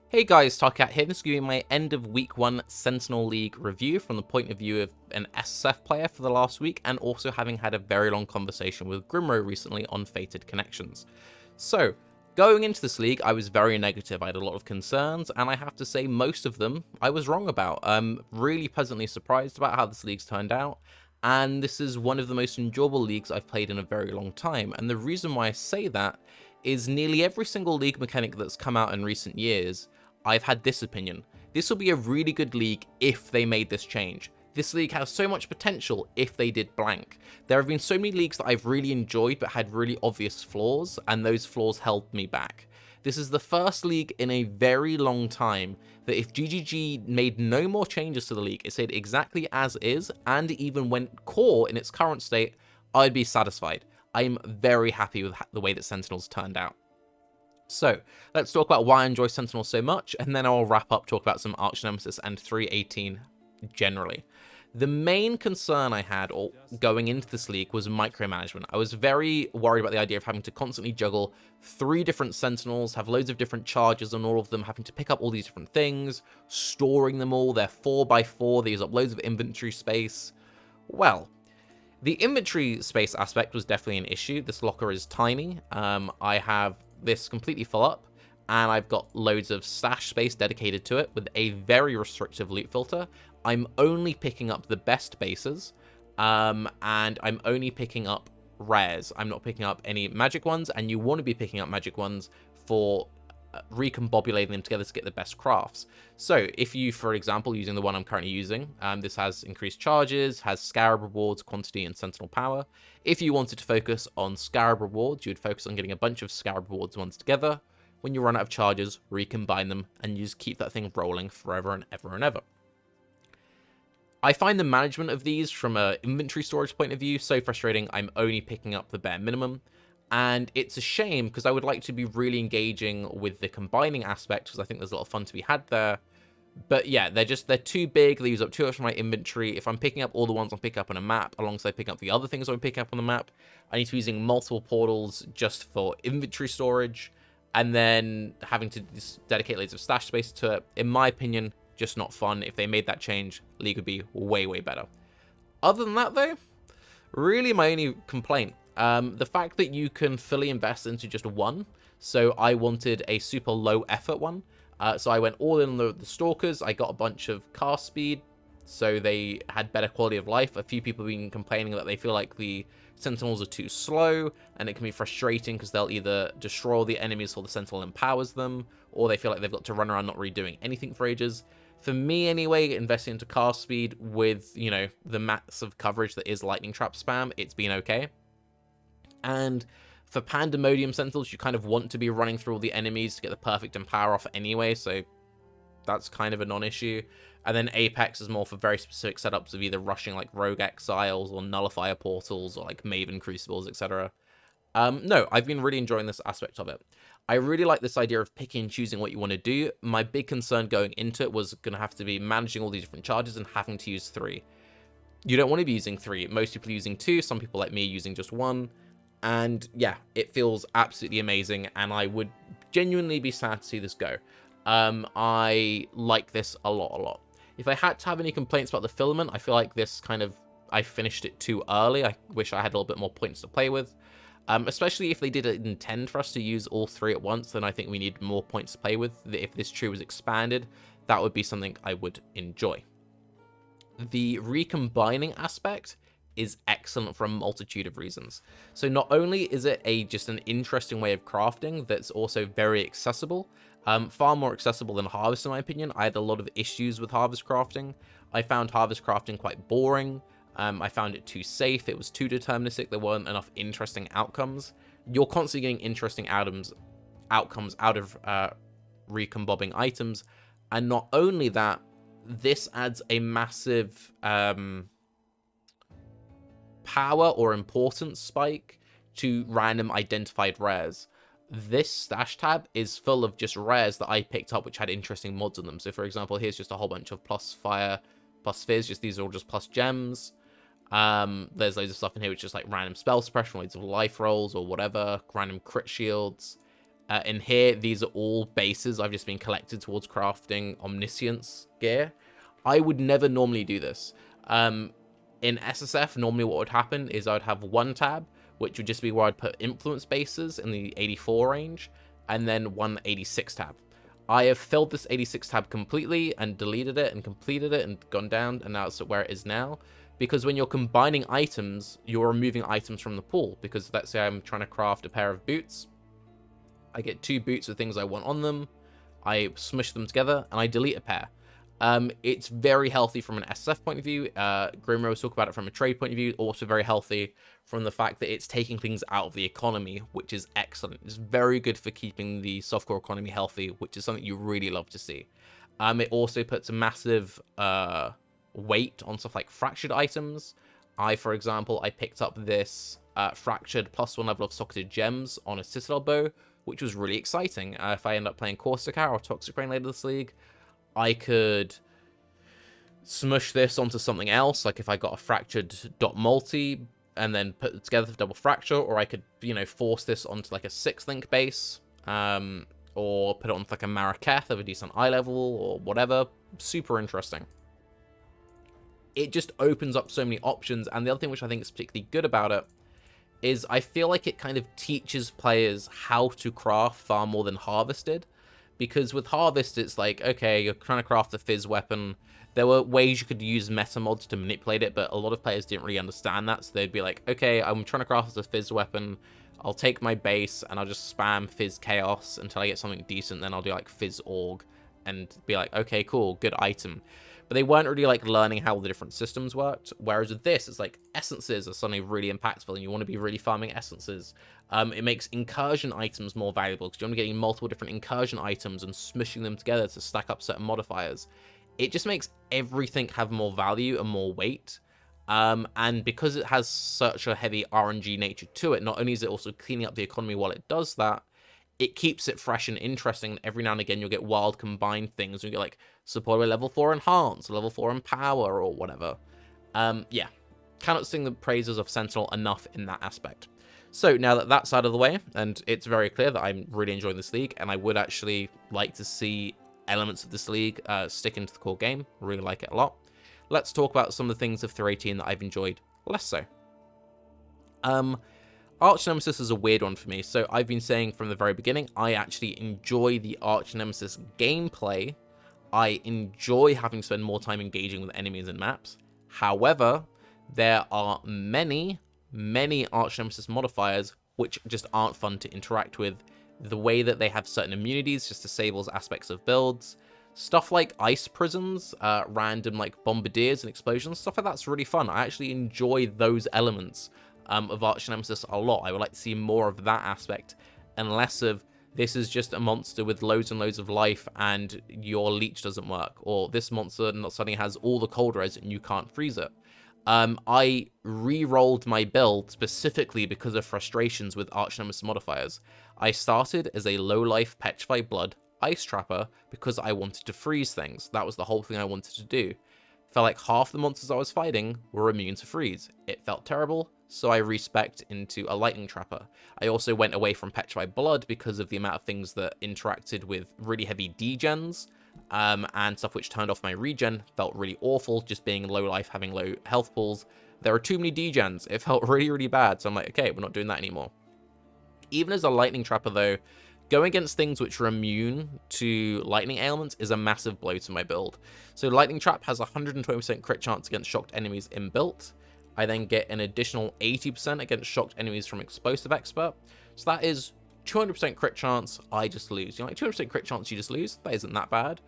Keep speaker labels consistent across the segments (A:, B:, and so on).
A: Hey guys, Tarke here. This is giving my end of week 1 Sentinel League review from the point of view of an SSF player for the last week, and also having had a very long conversation with Grimro recently on Fated Connections. So, going into this league, I was very negative. I had a lot of concerns, and I have to say most of them I was wrong about. I'm really pleasantly surprised about how this league's turned out, and this is one of the most enjoyable leagues I've played in a very long time. And the reason why I say that is nearly every single league mechanic that's come out in recent years, I've had this opinion. This will be a really good league if they made this change. This league has so much potential if they did blank. There have been so many leagues that I've really enjoyed but had really obvious flaws, and those flaws held me back. This is the first league in a very long time that if GGG made no more changes to the league, it stayed exactly as is, and even went core in its current state, I'd be satisfied. I'm very happy with the way that Sentinels turned out. So, let's talk about why I enjoy Sentinel so much, and then I'll wrap up, talk about some Arch Nemesis and 318 generally. The main concern I had going into this league was micromanagement. I was very worried about the idea of having to constantly juggle 3 different Sentinels, have loads of different charges on all of them, having to pick up all these different things, storing them all. They're 4x4, they use up loads of inventory space. Well, the inventory space aspect was definitely an issue. This locker is tiny. I have this completely full up, and I've got loads of stash space dedicated to it with a very restrictive loot filter. I'm only picking up the best bases, and I'm only picking up rares. I'm not picking up any magic ones, and you want to be picking up magic ones for recombobulating them together to get the best crafts. So if you, for example, using the one I'm currently using, this has increased charges, has scarab rewards, quantity, and sentinel power. If you wanted to focus on scarab rewards, you would focus on getting a bunch of scarab rewards ones together. When you run out of charges, recombine them, and you just keep that thing rolling forever and ever and ever. I find the management of these from an inventory storage point of view so frustrating. I'm only picking up the bare minimum. And it's a shame because I would like to be really engaging with the combining aspect because I think there's a lot of fun to be had there. But yeah, they're too big. They use up too much of my inventory. If I'm picking up all the ones I'm picking up on a map alongside picking up the other things I'm picking up on the map, I need to be using multiple portals just for inventory storage and then having to dedicate loads of stash space to it. In my opinion, just not fun. If they made that change, League would be way, way better. Other than that though, really my only complaint. The fact that you can fully invest into just one. So I wanted a super low effort one. So I went all in on the Stalkers. I got a bunch of cast speed, so they had better quality of life. A few people have been complaining that they feel like the Sentinels are too slow, and it can be frustrating because they'll either destroy all the enemies or the Sentinel empowers them, or they feel like they've got to run around not really doing anything for ages. For me, anyway, investing into cast speed with, you know, the massive coverage that is lightning trap spam, it's been okay. And for Pandemonium Sentinels, you kind of want to be running through all the enemies to get the perfect empower off anyway, so that's kind of a non-issue. And then Apex is more for very specific setups of either rushing like Rogue Exiles or Nullifier Portals or like Maven Crucibles, etc. No, I've been really enjoying this aspect of it. I really like this idea of picking and choosing what you want to do. My big concern going into it was going to have to be managing all these different charges and having to use 3. You don't want to be using 3. Most people are using 2. Some people like me are using just 1. And yeah, it feels absolutely amazing, and I would genuinely be sad to see this go. I like this a lot. If I had to have any complaints about the filament, I feel like this I finished it too early. I wish I had a little bit more points to play with. Especially if they did intend for us to use all 3 at once, then I think we need more points to play with. If this tree was expanded, that would be something I would enjoy. The recombining aspect is excellent for a multitude of reasons. So not only is it just an interesting way of crafting that's also very accessible, far more accessible than Harvest in my opinion. I had a lot of issues with Harvest crafting. I found Harvest crafting quite boring. I found it too safe. It was too deterministic. There weren't enough interesting outcomes. You're constantly getting interesting outcomes out of recombobbing items. And not only that, this adds a massive power or importance spike to random identified rares. This stash tab is full of just rares that I picked up which had interesting mods on them. So for example, here's just a whole bunch of plus fire, plus fizz, these are all just plus gems. There's loads of stuff in here which is like random spell suppression, loads of life rolls or whatever, random crit shields. In here, these are all bases I've just been collected towards crafting Omniscience gear. I would never normally do this. In SSF, normally what would happen is I would have one tab, which would just be where I'd put influence bases in the 84 range, and then one 86 tab. I have filled this 86 tab completely and deleted it and completed it and gone down, and now it's where it is now. Because when you're combining items, you're removing items from the pool. Because let's say I'm trying to craft a pair of boots. I get 2 boots with things I want on them. I smush them together, and I delete a pair. It's very healthy from an SSF point of view. Grimro was talking about it from a trade point of view. Also very healthy from the fact that it's taking things out of the economy, which is excellent. It's very good for keeping the softcore economy healthy, which is something you really love to see. It also puts a massive weight on stuff like fractured items. For example, I picked up this fractured +1 level of socketed gems on a Citadel bow, which was really exciting. If I end up playing Corsica or Toxic Rain later this league, I could smush this onto something else, like if I got a fractured .multi and then put it together for double fracture, or I could, force this onto like a 6-link base, or put it onto like a Maraketh of a decent eye level, or whatever. Super interesting. It just opens up so many options, and the other thing which I think is particularly good about it is I feel like it kind of teaches players how to craft far more than Harvest did. Because with Harvest, it's like, okay, you're trying to craft a Fizz weapon. There were ways you could use meta mods to manipulate it, but a lot of players didn't really understand that. So they'd be like, okay, I'm trying to craft a Fizz weapon. I'll take my base and I'll just spam Fizz Chaos until I get something decent. Then I'll do like Fizz Org and be like, okay, cool, good item. But they weren't really like learning how the different systems worked. Whereas with this, it's like essences are suddenly really impactful and you want to be really farming essences. It makes incursion items more valuable because you're only getting multiple different incursion items and smushing them together to stack up certain modifiers. It just makes everything have more value and more weight. And because it has such a heavy RNG nature to it, not only is it also cleaning up the economy while it does that, it keeps it fresh and interesting. Every now and again, you'll get wild combined things. You get like support with level 4 enhance, level 4 empower, or whatever. Yeah, cannot sing the praises of Sentinel enough in that aspect. So now that that's out of the way, and it's very clear that I'm really enjoying this league, and I would actually like to see elements of this league stick into the core game. Really like it a lot. Let's talk about some of the things of 318 that I've enjoyed less so. Arch Nemesis is a weird one for me. So I've been saying from the very beginning, I actually enjoy the Arch Nemesis gameplay. I enjoy having to spend more time engaging with enemies and maps. However, there are many Arch Nemesis modifiers which just aren't fun to interact with. The way that they have certain immunities just disables aspects of builds. Stuff like ice prisons, random like bombardiers and explosions, stuff like that's really fun. I actually enjoy those elements of Arch Nemesis a lot. I would like to see more of that aspect and less of this is just a monster with loads and loads of life and your leech doesn't work, or this monster suddenly has all the cold res and you can't freeze it. I re-rolled my build specifically because of frustrations with Arch Nemesis modifiers. I started as a low-life Petrified Blood Ice Trapper because I wanted to freeze things. That was the whole thing I wanted to do. Felt like half the monsters I was fighting were immune to freeze. It felt terrible, so I respec'd into a Lightning Trapper. I also went away from Petrified Blood because of the amount of things that interacted with really heavy degens, and stuff which turned off my regen. Felt really awful, just being low life, having low health pools. There are too many degens. It felt really bad, so I'm like, okay, we're not doing that anymore. Even as a Lightning Trapper, though, going against things which are immune to lightning ailments is a massive blow to my build. So Lightning Trap has 120% crit chance against shocked enemies inbuilt. I then get an additional 80% against shocked enemies from Explosive Expert. So that is 200% crit chance, I just lose. Like 200% crit chance, you just lose? That isn't that bad.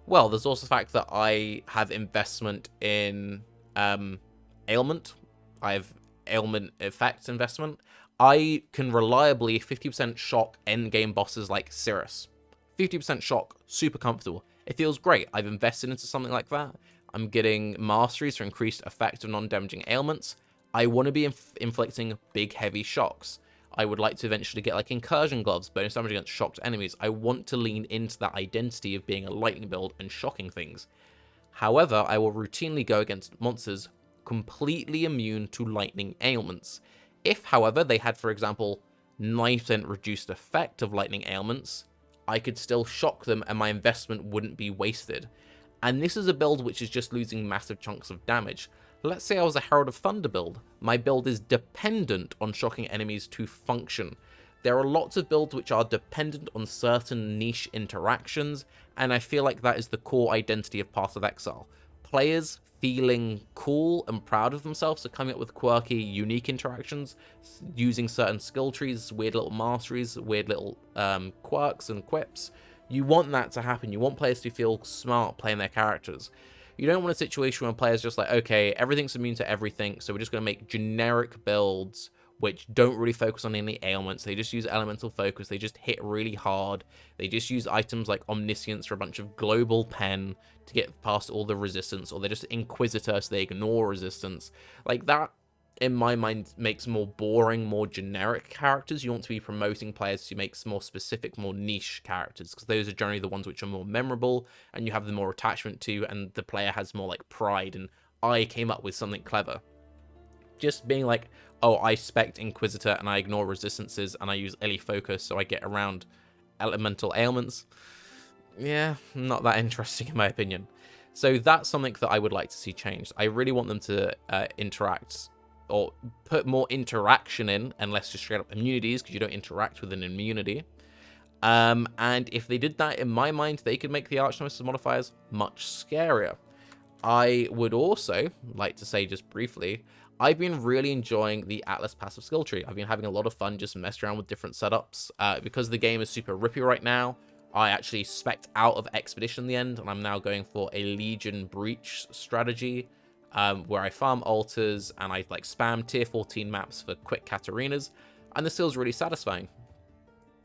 A: Well, there's also the fact that I have investment in ailment. I have ailment effects investment. I can reliably 50% shock endgame bosses like Cirrus. 50% shock, super comfortable. It feels great. I've invested into something like that. I'm getting masteries for increased effect of non-damaging ailments. I want to be inflicting big, heavy shocks. I would like to eventually get like incursion gloves, bonus damage against shocked enemies. I want to lean into that identity of being a lightning build and shocking things. However, I will routinely go against monsters completely immune to lightning ailments. If, however, they had, for example, 90% reduced effect of lightning ailments, I could still shock them and my investment wouldn't be wasted. And this is a build which is just losing massive chunks of damage. Let's say I was a Herald of Thunder build. My build is dependent on shocking enemies to function. There are lots of builds which are dependent on certain niche interactions, and I feel like that is the core identity of Path of Exile. Players feeling cool and proud of themselves for coming up with quirky, unique interactions, using certain skill trees, weird little masteries, weird little quirks and quips. You want that to happen. You want players to feel smart playing their characters. You don't want a situation where players just like, okay, everything's immune to everything, so we're just going to make generic builds which don't really focus on any ailments. They just use elemental focus. They just hit really hard. They just use items like Omniscience or a bunch of global pen to get past all the resistance, or they're just Inquisitor, so they ignore resistance. Like that, in my mind, makes more boring, more generic characters. You want to be promoting players to make more specific, more niche characters, because those are generally the ones which are more memorable and you have the more attachment to, and the player has more like pride and I came up with something clever. Just being like, oh, I spec Inquisitor and I ignore resistances and I use Illy Focus so I get around elemental ailments. Yeah, not that interesting in my opinion. So that's something that I would like to see changed. I really want them to interact or put more interaction in and less just straight up immunities, because you don't interact with an immunity. And if they did that, in my mind, they could make the Arch Nemesis modifiers much scarier. I would also like to say just briefly, I've been really enjoying the Atlas passive skill tree. I've been having a lot of fun just messing around with different setups. Because the game is super rippy right now, I actually spec'd out of Expedition in the end, and I'm now going for a Legion Breach strategy, where I farm altars and I like spam tier 14 maps for quick Katarinas, and this feels really satisfying.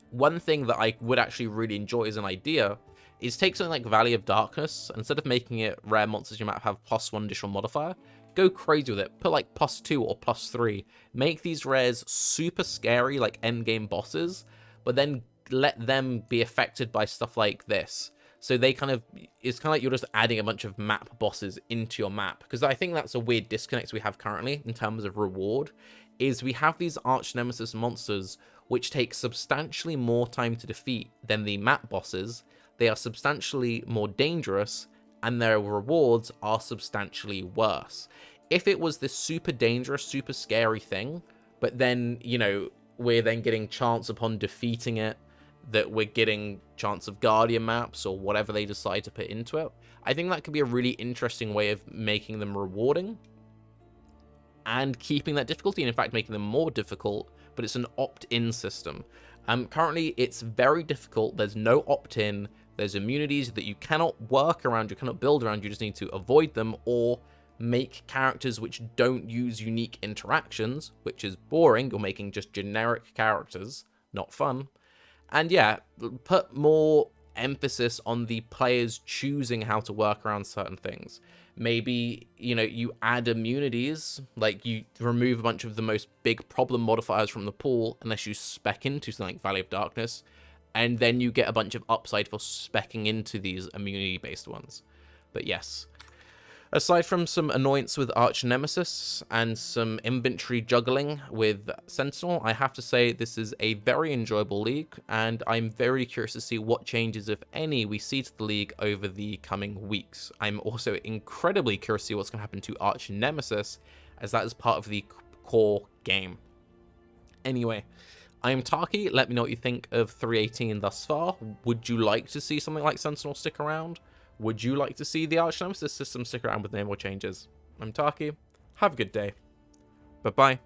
A: One thing that I would actually really enjoy as an idea is take something like Valley of Darkness, instead of making it rare monsters in your map have +1 additional modifier, go crazy with it. Put like +2 or +3. Make these rares super scary, like endgame bosses, but then let them be affected by stuff like this. So they kind of, it's kind of like you're just adding a bunch of map bosses into your map. Because I think that's a weird disconnect we have currently in terms of reward, is we have these Arch Nemesis monsters which take substantially more time to defeat than the map bosses. They are substantially more dangerous, and their rewards are substantially worse. If it was this super dangerous, super scary thing, but then, you know, we're then getting chance upon defeating it, that we're getting chance of Guardian maps or whatever they decide to put into it, I think that could be a really interesting way of making them rewarding and keeping that difficulty, and in fact making them more difficult, but it's an opt-in system. Currently, it's very difficult. There's no opt-in. There's immunities that you cannot work around, you cannot build around, you just need to avoid them or make characters which don't use unique interactions, which is boring. You're making just generic characters, not fun. And yeah, put more emphasis on the players choosing how to work around certain things. Maybe, you know, you add immunities, like you remove a bunch of the most big problem modifiers from the pool, unless you spec into something like Valley of Darkness, and then you get a bunch of upside for speccing into these immunity-based ones. But yes, aside from some annoyance with Arch Nemesis and some inventory juggling with Sentinel, I have to say this is a very enjoyable league, and I'm very curious to see what changes, if any, we see to the league over the coming weeks. I'm also incredibly curious to see what's going to happen to Arch Nemesis, as that is part of the core game. Anyway, I'm Tarke. Let me know what you think of 318 thus far. Would you like to see something like Sentinel stick around? Would you like to see the Arch Nemesis system stick around with no more changes? I'm Tarke. Have a good day. Bye-bye.